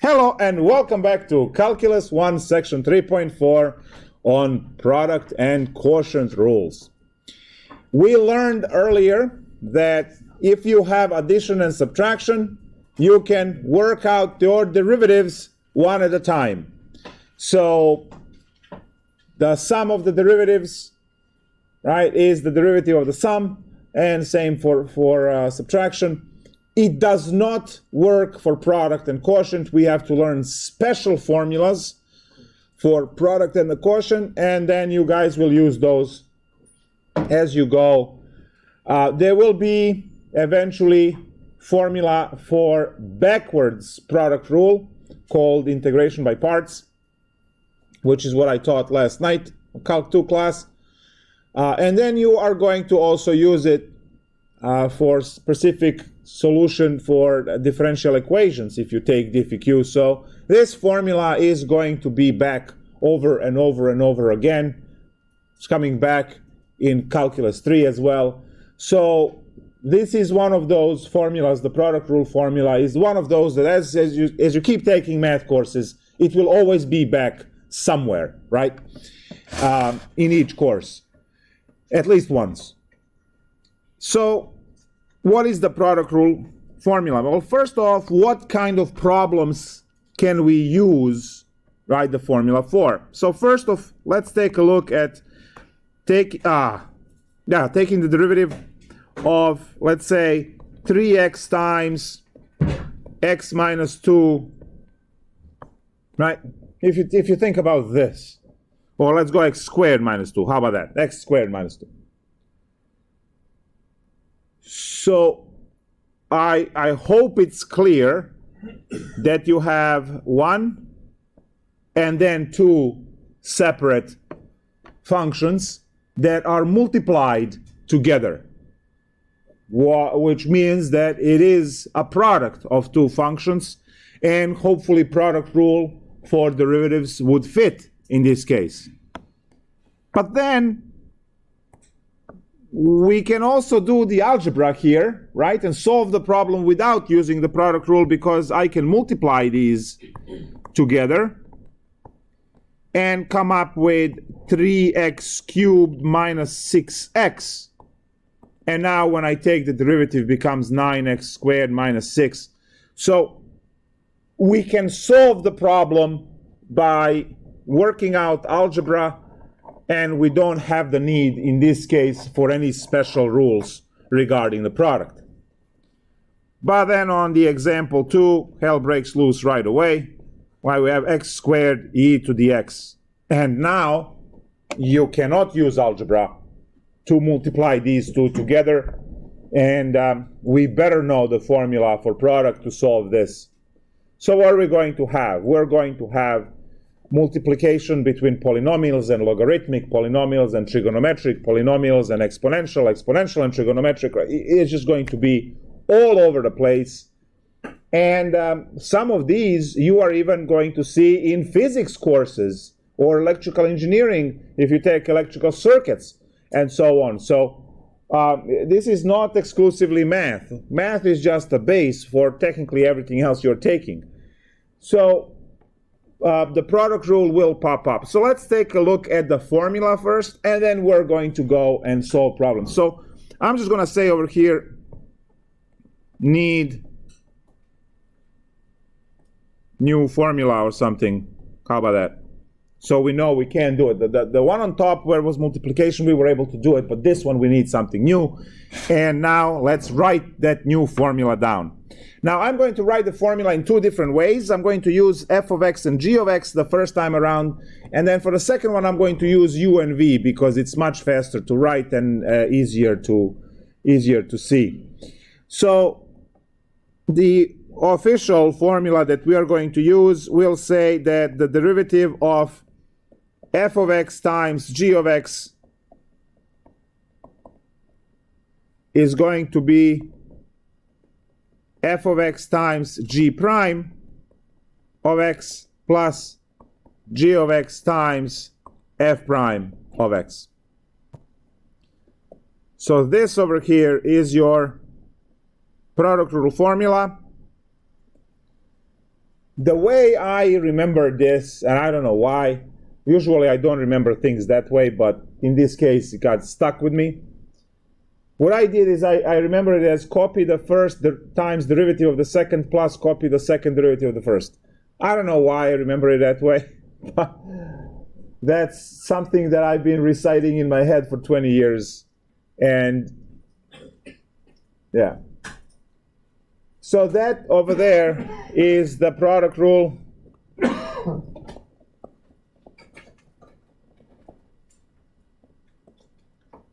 Hello and welcome back to Calculus 1 section 3.4 on product and quotient rules. We learned earlier that if you have addition and subtraction, you can work out your derivatives one at a time. So the sum of the derivatives, right, is the derivative of the sum, and same for subtraction. It does not work for product and quotient. We have to learn special formulas for product and the quotient, and then you guys will use those as you go. There will be eventually formula for backwards product rule called integration by parts, which is what I taught last night, Calc 2 class. And then you are going to also use it for specific solution for differential equations if you take dfq. So this formula is going to be back over and over and over again. It's coming back in Calculus 3 as well. So this is one of those formulas. The product rule formula is one of those that as you keep taking math courses, it will always be back somewhere, right? In each course, at least once. So what is the product rule formula? Well, first off, what kind of problems can we use, right, the formula for? So first off, let's take a look at taking the derivative of, let's say, 3x times x minus 2, right? If you think about this, or let's go x squared minus 2. How about that? X squared minus 2. So I hope it's clear that you have one and then two separate functions that are multiplied together, which means that it is a product of two functions, and hopefully product rule for derivatives would fit in this case. But then we can also do the algebra here, right, and solve the problem without using the product rule, because I can multiply these together and come up with 3x cubed minus 6x. And now when I take the derivative, it becomes 9x squared minus 6. So we can solve the problem by working out algebra, and we don't have the need, in this case, for any special rules regarding the product. But then on the example 2, hell breaks loose right away. Why, we have x squared e to the x. And now you cannot use algebra to multiply these two together. And we better know the formula for product to solve this. So what are we going to have? We're going to have multiplication between polynomials and logarithmic polynomials and trigonometric polynomials and exponential and trigonometric. It's just going to be all over the place. And some of these you are even going to see in physics courses or electrical engineering if you take electrical circuits and so on. So this is not exclusively math. Math is just a base for technically everything else you're taking. So the product rule will pop up. So let's take a look at the formula first, and then we're going to go and solve problems. So I'm just going to say over here, need new formula or something. How about that? So we know we can do it. The one on top where it was multiplication, we were able to do it, but this one we need something new. And now let's write that new formula down. Now I'm going to write the formula in two different ways. I'm going to use f of x and g of x the first time around, and then for the second one I'm going to use u and v, because it's much faster to write and easier to see. So the official formula that we are going to use will say that the derivative of f of x times g of x is going to be f of x times g prime of x plus g of x times f prime of x. So this over here is your product rule formula. The way I remember this, and I don't know why, usually I don't remember things that way, but in this case it got stuck with me. What I did is I remember it as copy the first times derivative of the second plus copy the second derivative of the first. I don't know why I remember it that way, but that's something that I've been reciting in my head for 20 years. And yeah. So that over there is the product rule.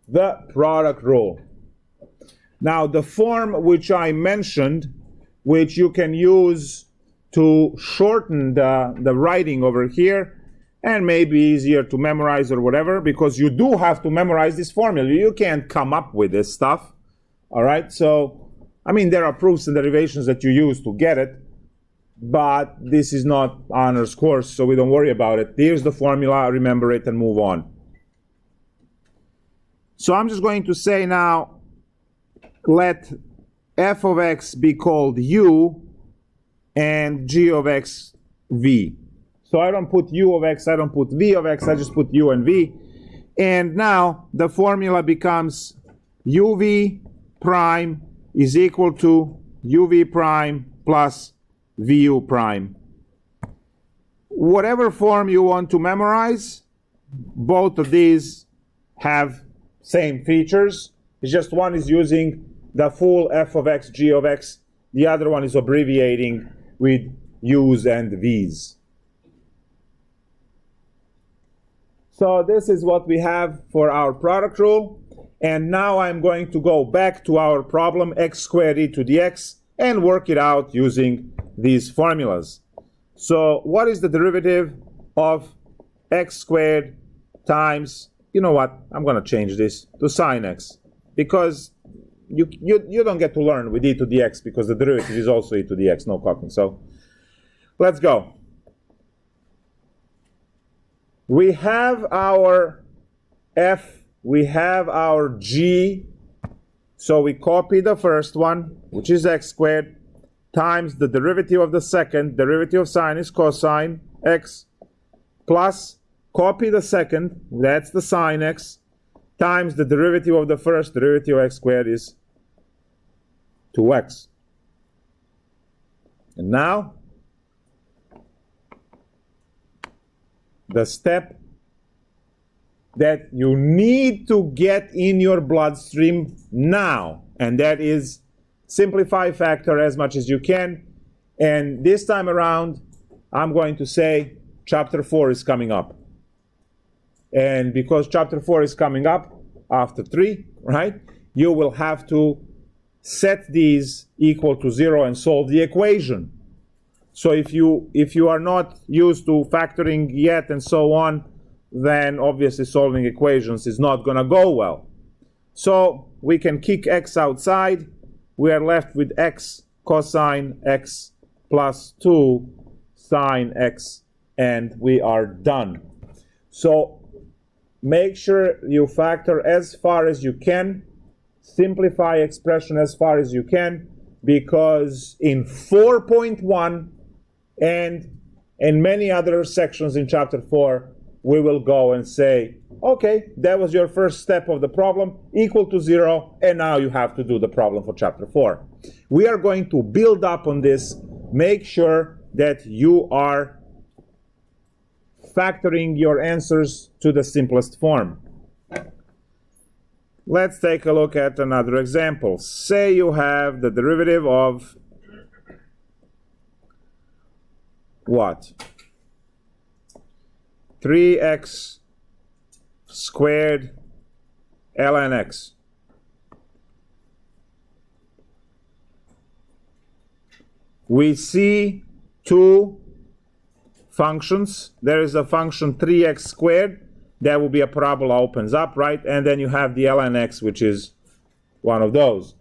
The product rule. Now the form which I mentioned, which you can use to shorten the writing over here, and maybe easier to memorize or whatever, because you do have to memorize this formula. You can't come up with this stuff. All right, so, I mean, there are proofs and derivations that you use to get it, but this is not honors course, so we don't worry about it. Here's the formula, remember it, and move on. So I'm just going to say now, let f of x be called u, and g of x v. So I don't put u of x, I don't put v of x, I just put u and v. And now the formula becomes uv prime is equal to uv prime plus vu prime. Whatever form you want to memorize, both of these have same features. It's just one is using the full f of x, g of x. The other one is abbreviating with u's and v's. So this is what we have for our product rule. And now I'm going to go back to our problem, x squared e to the x, and work it out using these formulas. So what is the derivative of x squared times, you know what, I'm going to change this to sine x, because you don't get to learn with e to the x, because the derivative is also e to the x, no copying. So let's go. We have our f, we have our g, so we copy the first one, which is x squared, times the derivative of the second, derivative of sine is cosine x, plus copy the second, that's the sine x, times the derivative of the first, derivative of x squared is 2x. And now, the step that you need to get in your bloodstream now, and that is simplify factor as much as you can. And this time around, I'm going to say chapter 4 is coming up. And because chapter 4 is coming up after 3, right, you will have to set these equal to 0 and solve the equation. So if you are not used to factoring yet and so on, then obviously solving equations is not going to go well. So we can kick x outside. We are left with x cosine x plus 2 sine x, and we are done. So make sure you factor as far as you can, simplify expression as far as you can, because in 4.1 and in many other sections in chapter 4, we will go and say, okay, that was your first step of the problem, equal to 0, and now you have to do the problem for chapter 4. We are going to build up on this. Make sure that you are factoring your answers to the simplest form. Let's take a look at another example. Say you have the derivative of what? 3x squared ln x. We see two functions. There is a function 3x squared. That will be a parabola opens up, right? And then you have the ln x, which is one of those.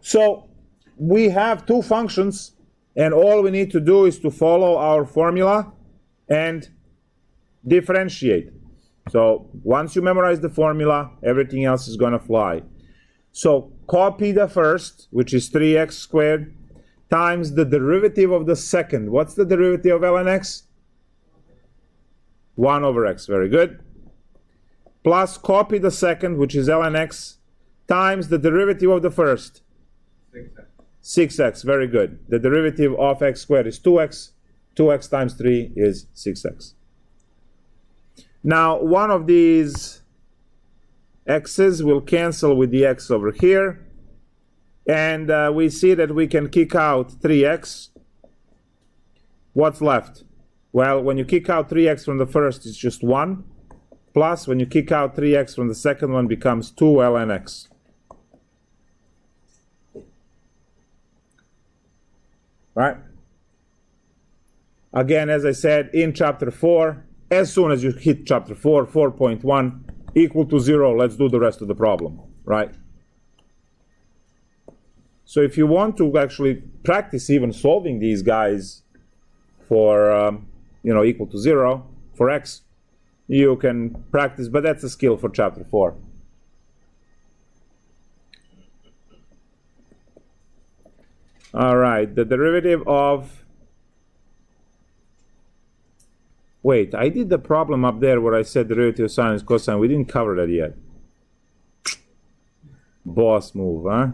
So we have two functions, and all we need to do is to follow our formula and differentiate. So once you memorize the formula, everything else is going to fly. So copy the first, which is 3x squared, times the derivative of the second. What's the derivative of ln x? 1 over x. Very good. Plus copy the second, which is ln x, times the derivative of the first. 6x. 6x. Very good. The derivative of x squared is 2x. 2x times 3 is 6x. Now, one of these x's will cancel with the x over here. And we see that we can kick out 3x. What's left? Well, when you kick out 3x from the first, it's just 1. Plus, when you kick out 3x from the second one, becomes 2 ln x. Right? Again, as I said, in chapter 4, as soon as you hit chapter 4, 4.1, equal to 0, let's do the rest of the problem. Right? So if you want to actually practice even solving these guys for, equal to 0 for x, you can practice, but that's a skill for chapter 4. All right, the derivative of... Wait, I did the problem up there where I said derivative of sine is cosine. We didn't cover that yet. Boss move, huh?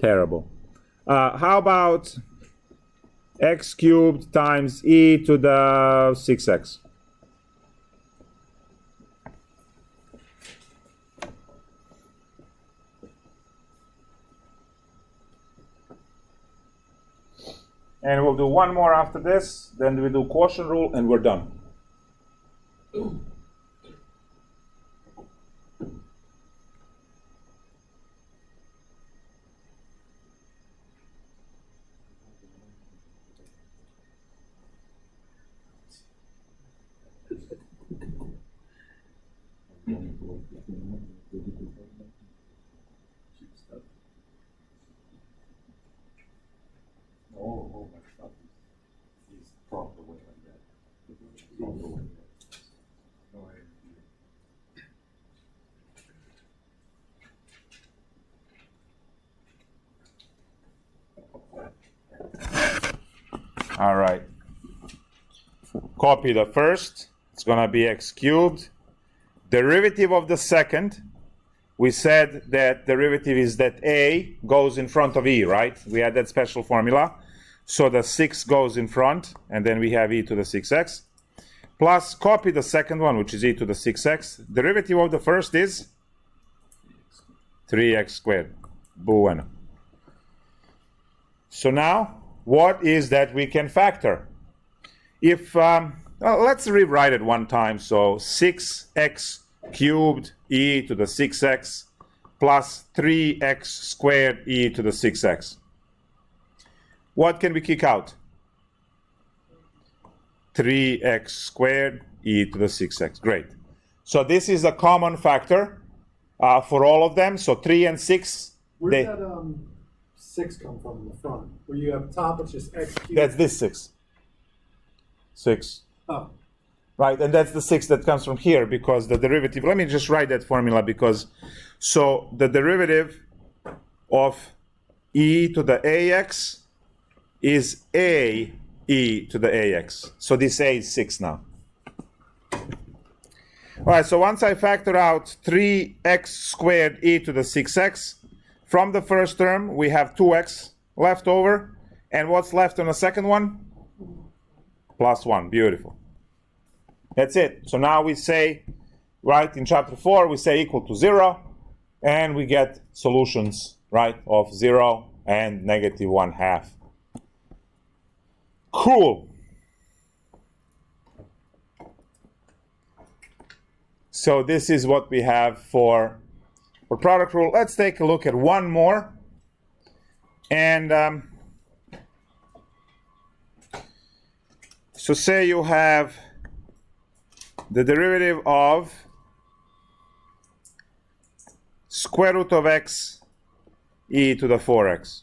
Terrible. How about x cubed times e to the 6x? And we'll do one more after this, then we do quotient rule, and we're done. Oh, my stuff is propped away like that. Propped away. No, All right. Copy the first. It's going to be x cubed. Derivative of the second. We said that derivative is that a goes in front of e, right? We had that special formula. So the 6 goes in front, and then we have e to the 6x. Plus, copy the second one, which is e to the 6x. Derivative of the first is 3x squared. Bueno. So now, what is that we can factor? If, let's rewrite it one time. So 6x cubed e to the 6x plus 3x squared e to the 6x. What can we kick out? 3x squared e to the 6x. Great. So this is a common factor for all of them. So 3 and 6. Where's that 6 come from in the front? Where you have top, it's just x cubed. That's this 6. 6. Oh. Right, and that's the 6 that comes from here because the derivative, let me just write that formula because, so the derivative of e to the ax is a e to the ax. So this a is 6 now. All right, so once I factor out 3x squared e to the 6x, from the first term we have 2x left over, and what's left on the second one? Plus 1, beautiful. That's it. So now we say, right, in chapter 4, we say equal to 0, and we get solutions, right, of 0 and negative 1/2. Cool. So this is what we have for product rule. Let's take a look at one more. And so say you have the derivative of square root of x e to the 4x.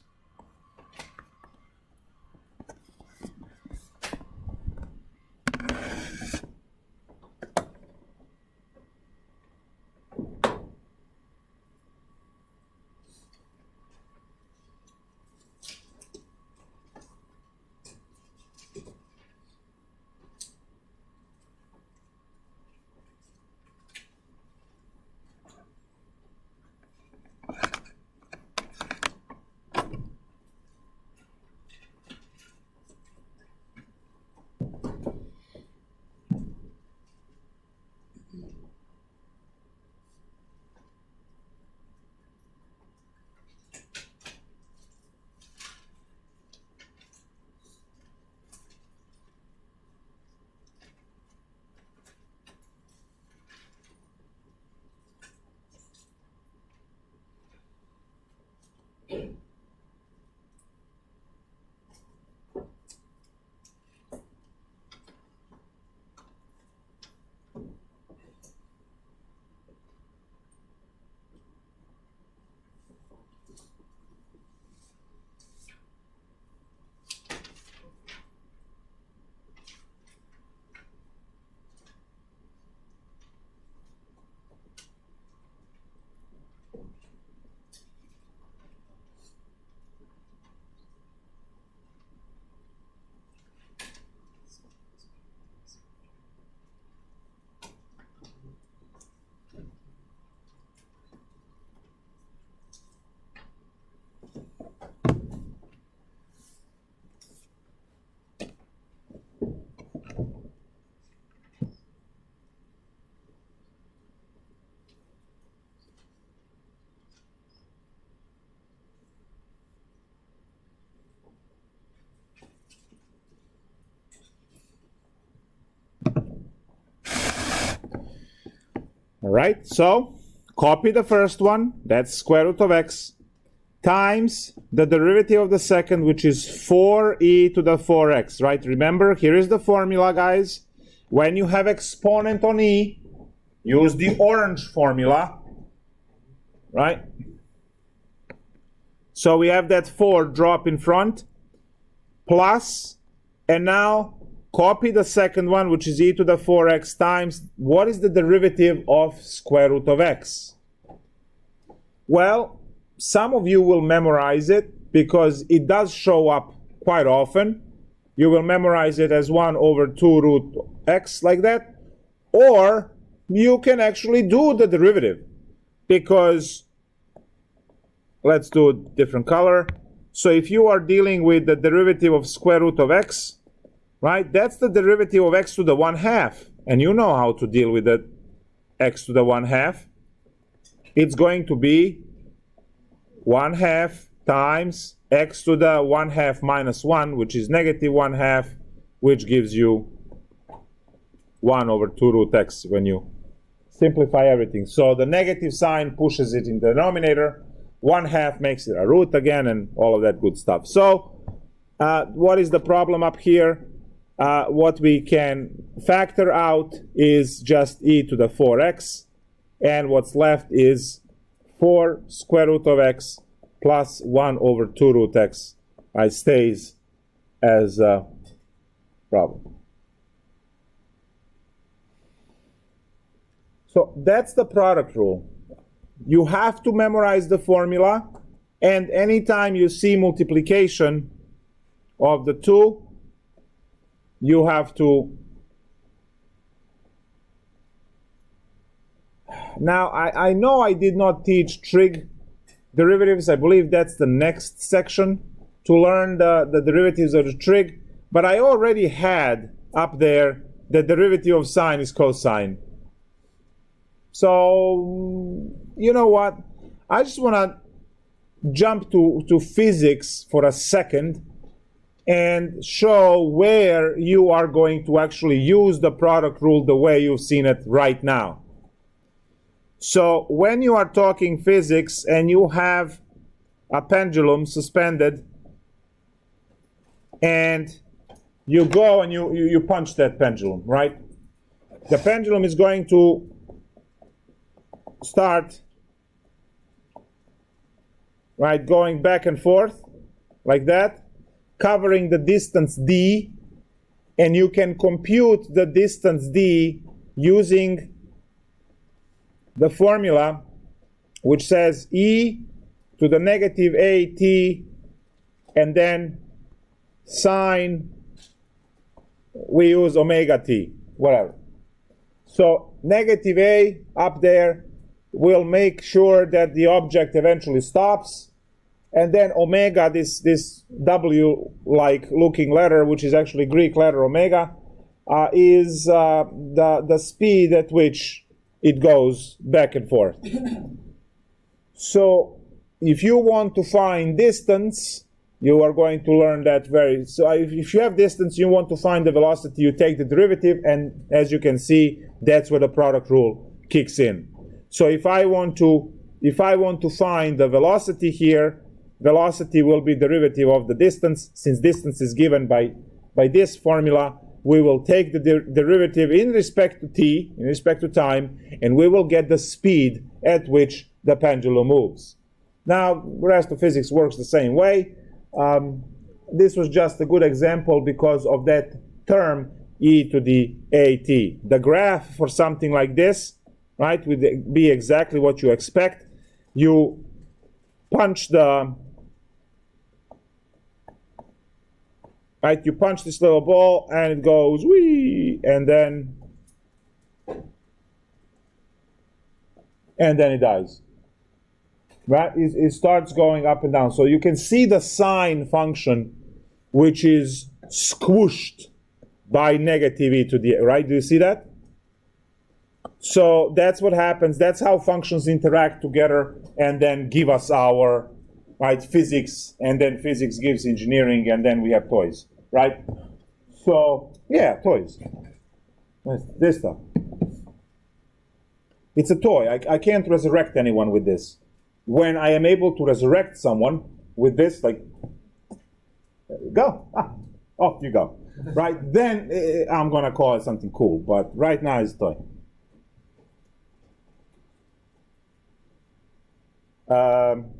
right? So copy the first one, that's square root of x, times the derivative of the second, which is 4e to the 4x, right? Remember, here is the formula, guys. When you have exponent on e, use the orange formula, right? So we have that 4 drop in front, plus, and now copy the second one, which is e to the 4x times, what is the derivative of square root of x? Well, some of you will memorize it because it does show up quite often. You will memorize it as 1 over 2 root x, like that. Or you can actually do the derivative, because let's do a different color. So if you are dealing with the derivative of square root of x, right, that's the derivative of x to the 1/2. And you know how to deal with the x to the 1/2. It's going to be 1/2 times x to the 1/2 minus 1, which is negative 1/2, which gives you 1 over 2 root x when you simplify everything. So the negative sign pushes it in the denominator, 1/2 makes it a root again, and all of that good stuff. So what is the problem up here? What we can factor out is just e to the 4x, and what's left is 4 square root of x plus 1 over 2 root x. It stays as a problem. So that's the product rule. You have to memorize the formula, and anytime you see multiplication of the two, you have to. Now, I know I did not teach trig derivatives. I believe that's the next section to learn the derivatives of the trig, but I already had up there the derivative of sine is cosine. So, you know what? I just want to jump to physics for a second and show where you are going to actually use the product rule the way you've seen it right now. So when you are talking physics and you have a pendulum suspended and you go and you punch that pendulum, right? The pendulum is going to start, right, going back and forth like that, covering the distance d, and you can compute the distance d using the formula which says e to the negative at, and then sine, we use omega t, whatever. So negative a up there will make sure that the object eventually stops, and then omega, this W-like looking letter, which is actually Greek letter omega, is the speed at which it goes back and forth. So if you want to find distance, you are going to learn that so if you have distance, you want to find the velocity, you take the derivative, and as you can see, that's where the product rule kicks in. So if I want to find the velocity here, velocity will be derivative of the distance. Since distance is given by this formula, we will take the derivative in respect to t, in respect to time, and we will get the speed at which the pendulum moves. Now, the rest of physics works the same way. This was just a good example because of that term, e to the at. The graph for something like this, right, would be exactly what you expect. You punch you punch this little ball and it goes wee, and then it dies. Right? It starts going up and down. So you can see the sine function, which is squished by negative e to the, right? Do you see that? So that's what happens. That's how functions interact together and then give us our, right, physics, and then physics gives engineering, and then we have toys, right? So, yeah, toys. This stuff. It's a toy. I can't resurrect anyone with this. When I am able to resurrect someone with this, like, go, off you go. Right? Then I'm going to call it something cool. But right now it's a toy. Come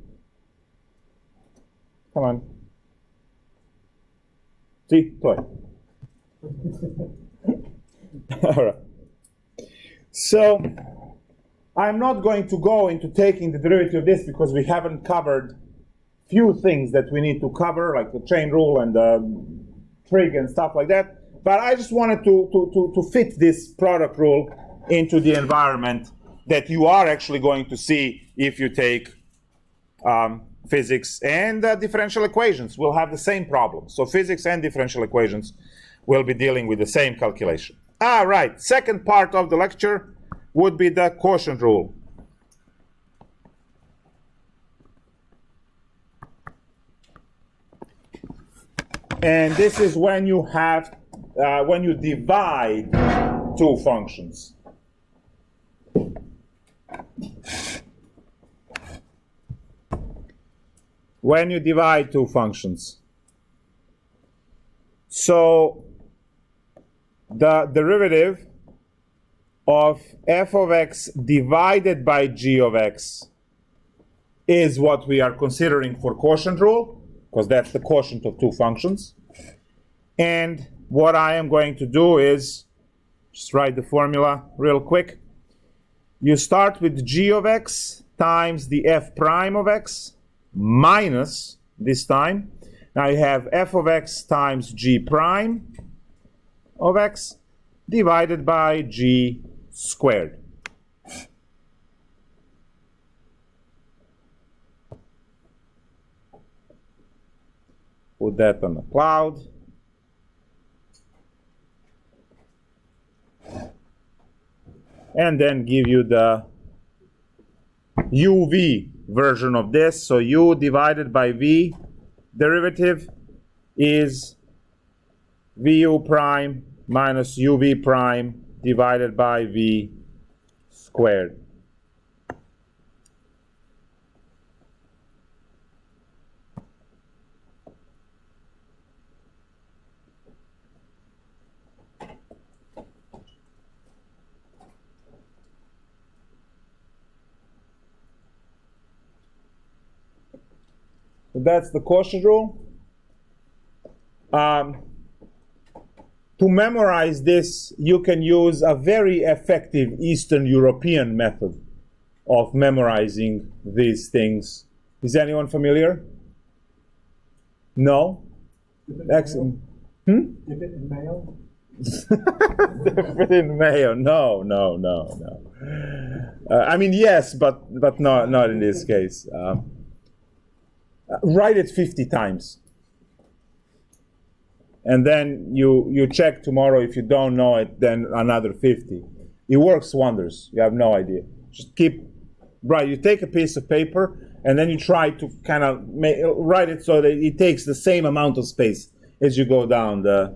on. See? Toy. All right. So I'm not going to go into taking the derivative of this because we haven't covered few things that we need to cover, like the chain rule and the trig and stuff like that. But I just wanted to fit this product rule into the environment that you are actually going to see if you take physics and differential equations. Will have the same problem. So physics and differential equations will be dealing with the same calculation. All right, second part of the lecture would be the quotient rule. And this is when you have, when you divide two functions. When you divide two functions. So the derivative of f of x divided by g of x is what we are considering for quotient rule, because that's the quotient of two functions. And what I am going to do is just write the formula real quick. You start with g of x times the f prime of x minus, this time, now you have f of x times g prime of x divided by g squared. Put that on the cloud. And then give you the uv version of this. So u divided by v derivative is vu prime minus uv prime divided by v squared. So that's the quotient rule. To memorize this, you can use a very effective Eastern European method of memorizing these things. Is anyone familiar? No? Excellent. Dip it in mayo? Dip it in mayo. No. I mean, yes, but not in this case. Write it 50 times. And then you check tomorrow. If you don't know it, then another 50. It works wonders. You have no idea. Just keep, right, you take a piece of paper and then you try to kind of write it so that it takes the same amount of space as you go down the,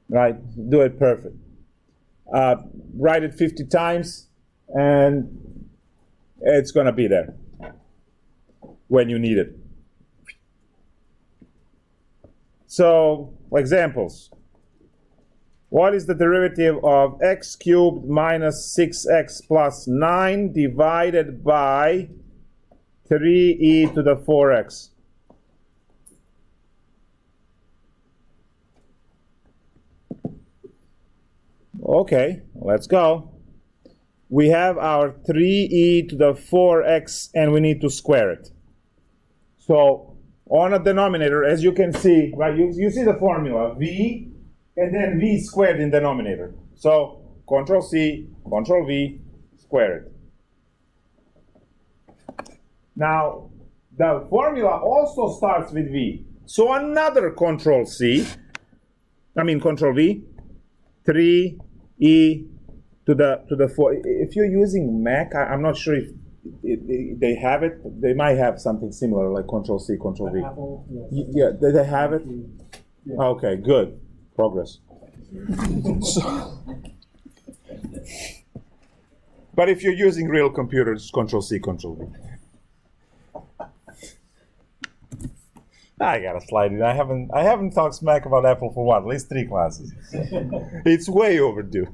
right, do it perfect. Write it 50 times and it's going to be there when you need it. So, examples. What is the derivative of x cubed minus 6x plus 9 divided by 3e to the 4x? Okay, let's go. We have our 3e to the 4x and we need to square it. So, on a denominator, as you can see, right, you see the formula, v, and then v squared in denominator. So, Control C, Control V, square it. Now, the formula also starts with v. So, another Control V, 3e to the 4. If you're using Mac, I'm not sure if they have it. They might have something similar like Control C, Control V. Apple, yes. Yeah, do they have it? Yeah. Okay, good. Progress. But if you're using real computers, Control-C, Control-V. I gotta slide it. I haven't talked smack about Apple for what? At least 3 classes. It's way overdue.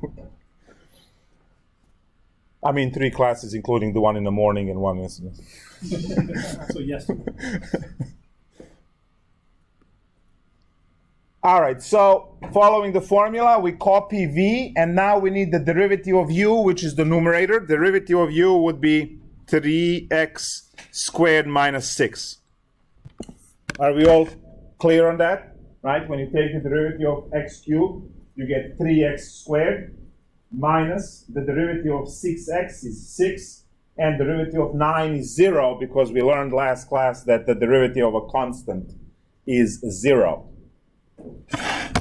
I mean 3 classes, including the one in the morning and one in the... So yes. All right, so following the formula, we copy v, and now we need the derivative of u, which is the numerator. Derivative of u would be 3x squared minus 6. Are we all clear on that? Right? When you take the derivative of x cubed, you get 3x squared minus the derivative of 6x is 6, and derivative of 9 is 0, because we learned last class that the derivative of a constant is 0.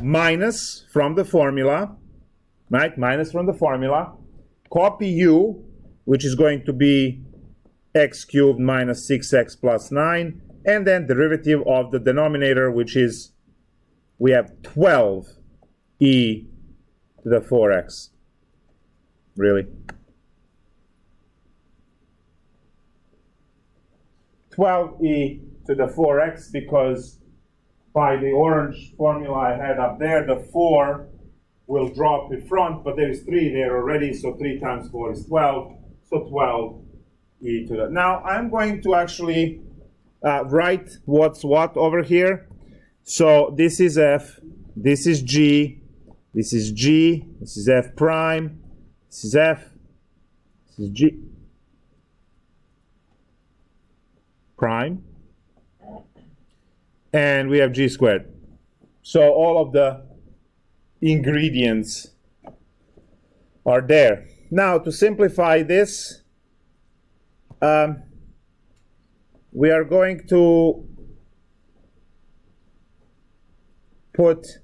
Minus from the formula, right? Minus from the formula, copy u, which is going to be x cubed minus 6x plus 9, and then derivative of the denominator, which is, we have 12e to the 4x. Really? 12e to the 4x, because by the orange formula I had up there, the 4 will drop in front, but there is 3 there already, so 3 times 4 is 12, so 12e to the... Now, I'm going to actually write what's what over here. So this is f, this is g, this is g, this is f prime, this is f, this is g prime, and we have g squared. So all of the ingredients are there. Now, to simplify this, we are going to put,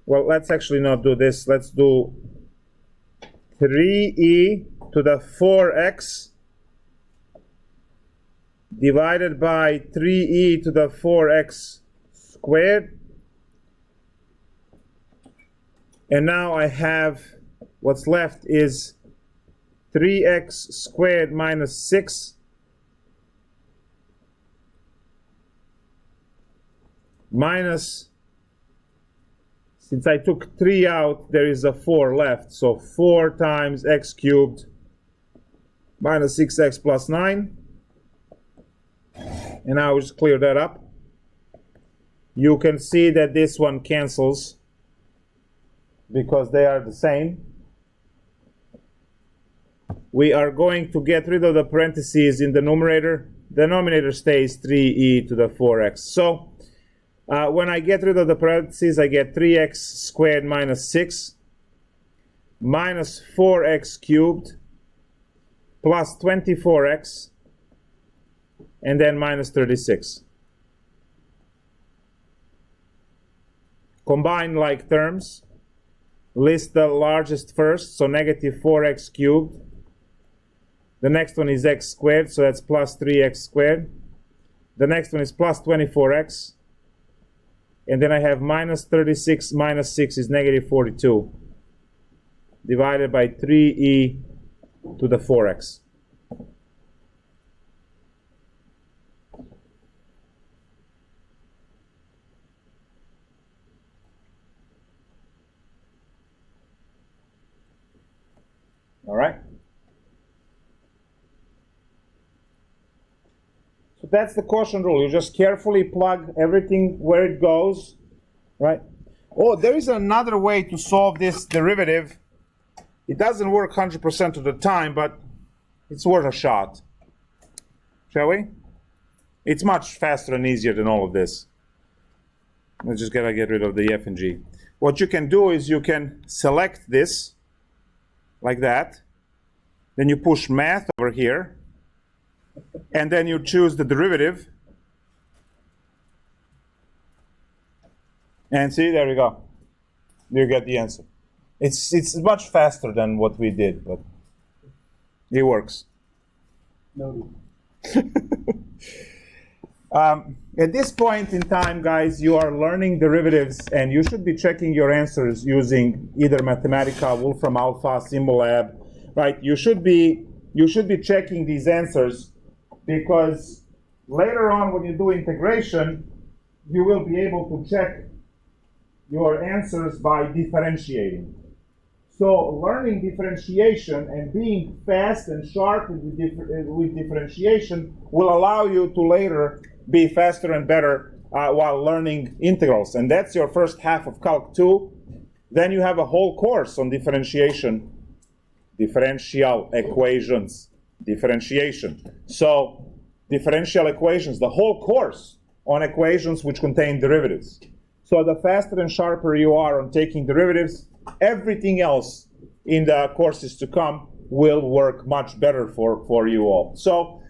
well, let's actually not do this. Let's do 3e to the 4x divided by 3e to the 4x squared. And now I have, what's left is 3x squared minus 6 minus, since I took 3 out, there is a 4 left. So 4 times x cubed minus 6x plus 9. And now I'll just clear that up. You can see that this one cancels because they are the same. We are going to get rid of the parentheses in the numerator. The denominator stays 3e to the 4x. So when I get rid of the parentheses, I get 3x squared minus 6 minus 4x cubed plus 24x and then minus 36. Combine like terms. List the largest first, so negative 4x cubed. The next one is x squared, so that's plus 3x squared. The next one is plus 24x. And then I have minus 36 minus 6 is negative 42. Divided by 3e to the 4x. All right. So that's the quotient rule. You just carefully plug everything where it goes, right? Oh, there is another way to solve this derivative. It doesn't work 100% of the time, but it's worth a shot. Shall we? It's much faster and easier than all of this. I just gotta get rid of the f and g. What you can do is you can select this like that. Then you push math over here. And then you choose the derivative. And see, there we go. You get the answer. It's much faster than what we did, but it works. Noted. At this point in time, guys, you are learning derivatives, and you should be checking your answers using either Mathematica, Wolfram Alpha, Symbolab, right? You should be checking these answers, because later on when you do integration, you will be able to check your answers by differentiating. So learning differentiation and being fast and sharp with differentiation will allow you to later be faster and better while learning integrals. And that's your first half of Calc 2. Then you have a whole course on differentiation, differential equations, differentiation. So differential equations, the whole course on equations which contain derivatives. So the faster and sharper you are on taking derivatives, everything else in the courses to come will work much better for you all. So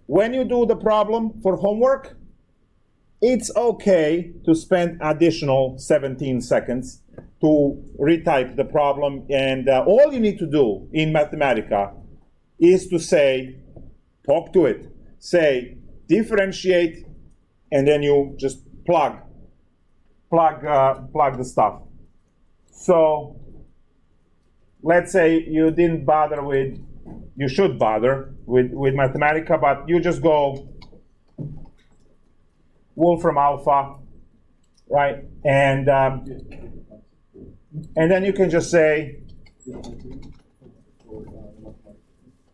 when you do the problem for homework, it's okay to spend additional 17 seconds to retype the problem, and all you need to do in Mathematica is to say, talk to it, say differentiate, and then you just plug the stuff. So let's say you didn't bother with, you should bother with Mathematica, but you just go Wolfram alpha, right? And then you can just say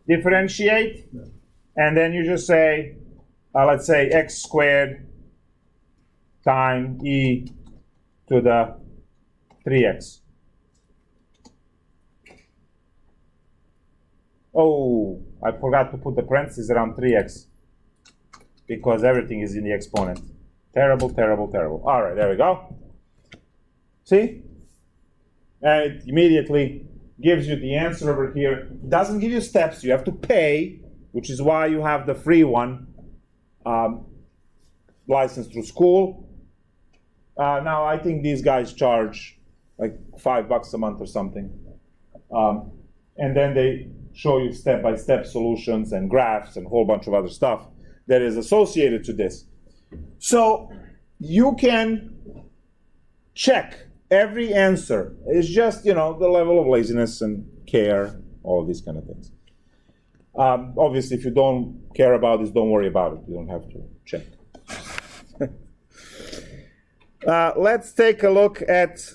differentiate, and then you just say, let's say x squared times e to the 3x. Oh, I forgot to put the parentheses around 3x because everything is in the exponent. Terrible, terrible, terrible. All right, there we go. See? And it immediately gives you the answer over here. It doesn't give you steps. You have to pay, which is why you have the free one, licensed through school. Now, I think these guys charge like $5 a month or something. And then they show you step-by-step solutions and graphs and a whole bunch of other stuff that is associated to this. So you can check every answer. It's just, the level of laziness and care, all of these kind of things. Obviously, if you don't care about this, don't worry about it. You don't have to check. Let's take a look at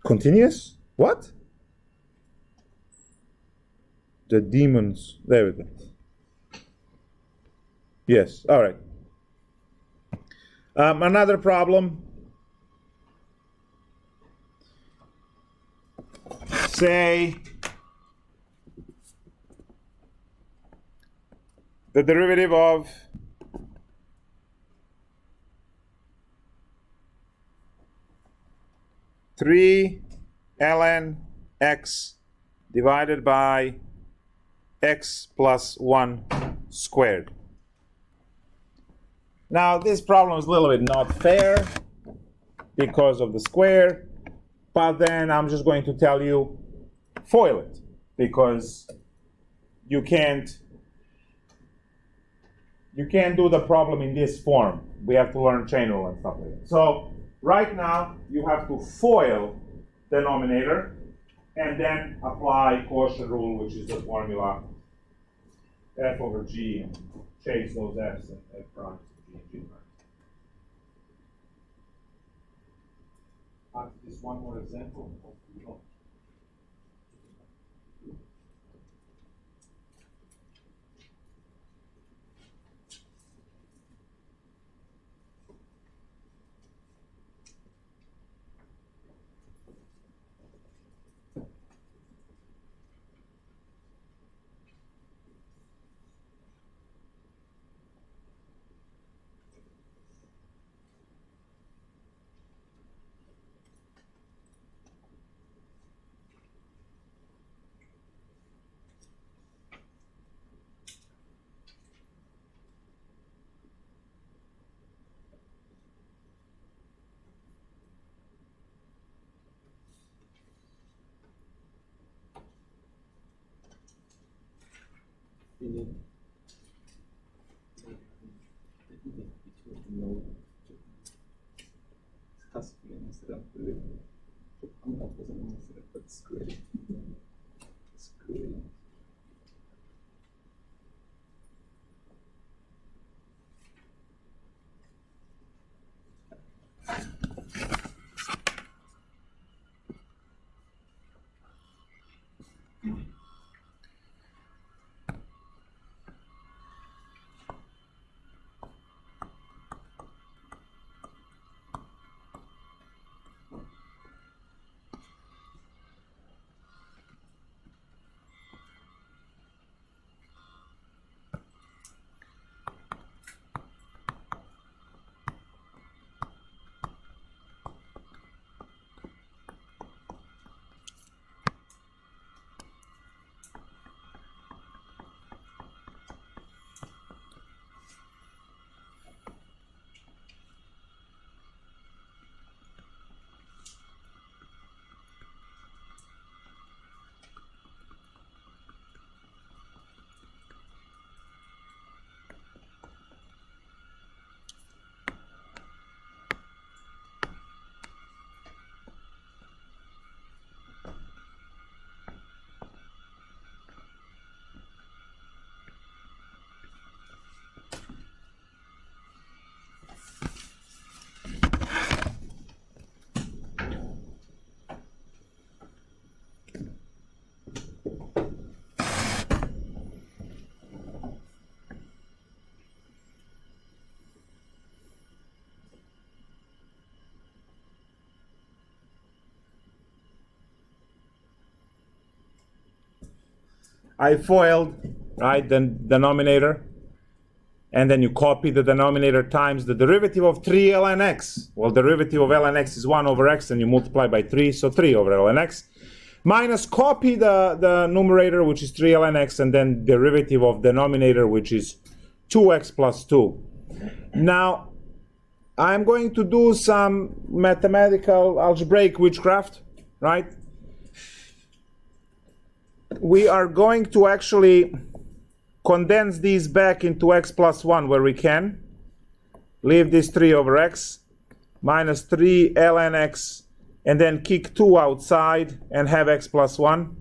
continuous. What? The demons. There we go. Yes, all right. Another problem. Say the derivative of three ln x divided by x plus 1 squared. Now, this problem is a little bit not fair because of the square, but then I'm just going to tell you, FOIL it, because you can't do the problem in this form. We have to learn chain rule and stuff like that. So right now, you have to FOIL denominator and then apply Quotient Rule, which is the formula f over g, and chase those f's and f primes. After this, one more example. I FOILed, right, the denominator, and then you copy the denominator times the derivative of 3 ln x. Well, derivative of ln x is 1 over x, and you multiply by 3, so 3 over ln x. Minus copy the numerator, which is 3 ln x, and then derivative of denominator, which is 2x plus 2. Now, I'm going to do some mathematical algebraic witchcraft, right? We are going to actually condense these back into x plus 1 where we can. Leave this 3 over x minus 3 ln x, and then kick 2 outside and have x plus 1.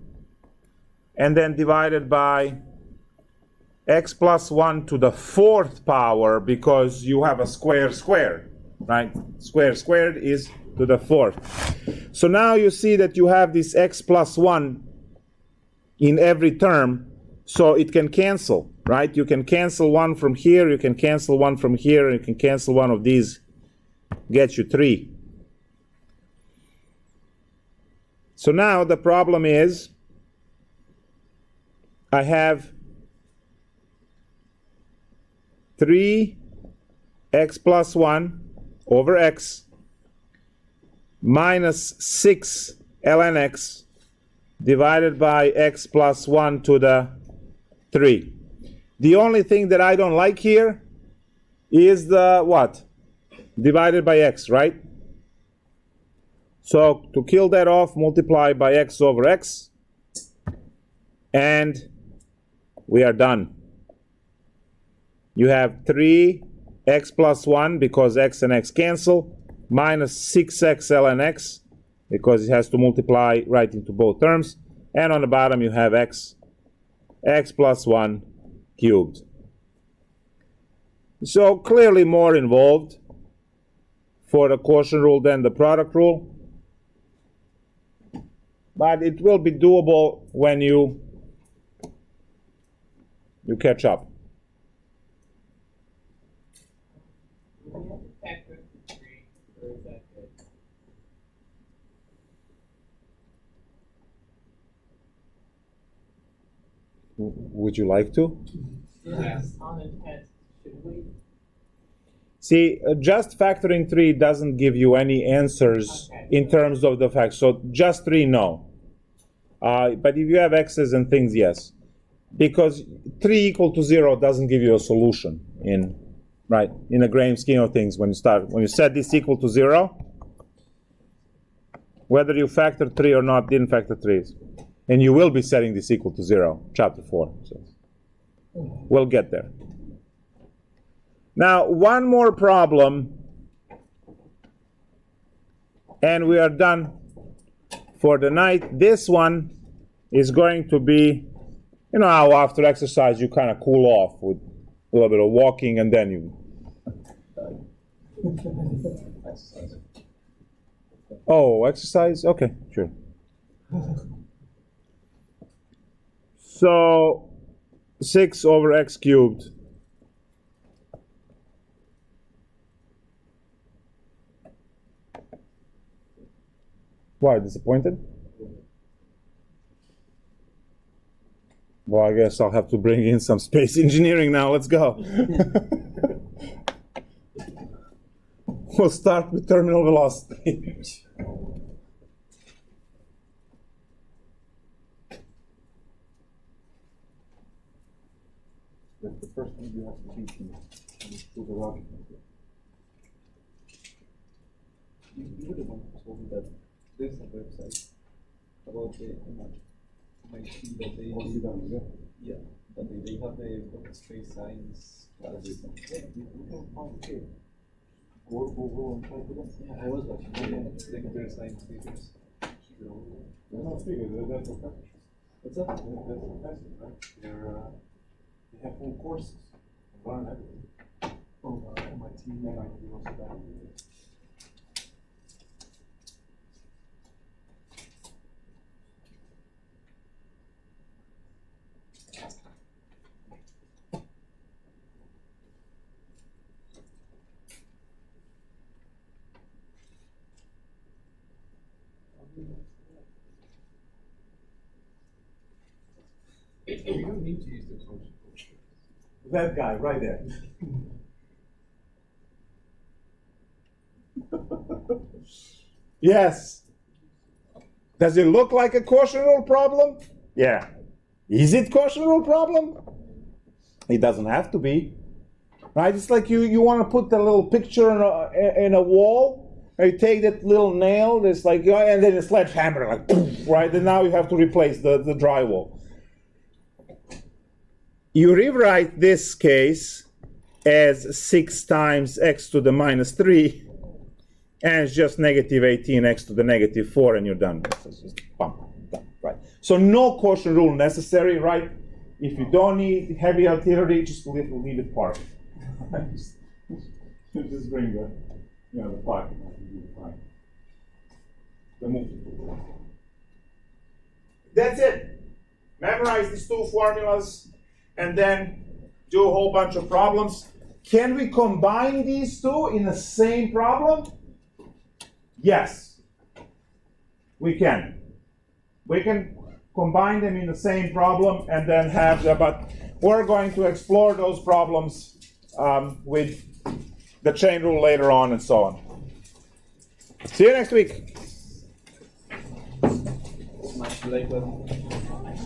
And then divided by x plus 1 to the 4th power, because you have a square squared, right? Square squared is to the 4th. So now you see that you have this x plus 1 in every term, so it can cancel, right? You can cancel 1 from here, you can cancel 1 from here, and you can cancel one of these, get you 3. So now the problem is, I have 3x plus 1 over x minus 6 ln x divided by x plus 1 to the 3. The only thing that I don't like here is the what? Divided by x, right? So to kill that off, multiply by x over x, and we are done. You have 3x plus 1, because x and x cancel, minus 6x ln x, because it has to multiply right into both terms, and on the bottom you have x plus 1 cubed. So clearly more involved for the quotient rule than the product rule, but it will be doable when you catch up. Would you like to? Yes. On a test, should we? See, just factoring 3 doesn't give you any answers in terms of the facts. So just 3, no. But if you have x's and things, yes. Because 3 equal to 0 doesn't give you a solution in a grand scheme of things. When you set this equal to 0, whether you factor 3 or not, didn't factor 3. And you will be setting this equal to 0, chapter 4. So we'll get there. Now, one more problem, and we are done for the night. This one is going to be, you know how after exercise you kind of cool off with a little bit of walking, and then you... Oh, exercise? Okay, sure. So, 6 over x cubed. Why, disappointed? Well, I guess I'll have to bring in some space engineering now. Let's go. We'll start with terminal velocity. The first thing you have to teach me is to the rocket. You would have told me that there's a website about the MIT that they have the space science classes. Go and try to them. I was watching the computer science papers. They're not figures, they're professors. What's that? They're professors, right? They have full courses. Learn everything. Oh, MIT. MIT also that. need to use the quotient rule. That guy right there. Yes. Does it look like a quotient rule problem? Yeah. Is it quotient rule problem? It doesn't have to be. Right? It's like you want to put a little picture in a wall. You take that little nail, that's like, and then a sledgehammer, like, poof, right? And now you have to replace the drywall. You rewrite this case as 6 times x to the minus 3, and it's just negative 18x to the negative 4, and you're done. It's just done, right? So no quotient rule necessary, right? If you don't need heavy artillery, just leave it parked. Just bring the parking. The multiple. That's it. Memorize these 2 formulas, and then do a whole bunch of problems. Can we combine these 2 in the same problem? Yes, we can. We can combine them in the same problem and then have but we're going to explore those problems with the chain rule later on and so on. See you next week. Much later.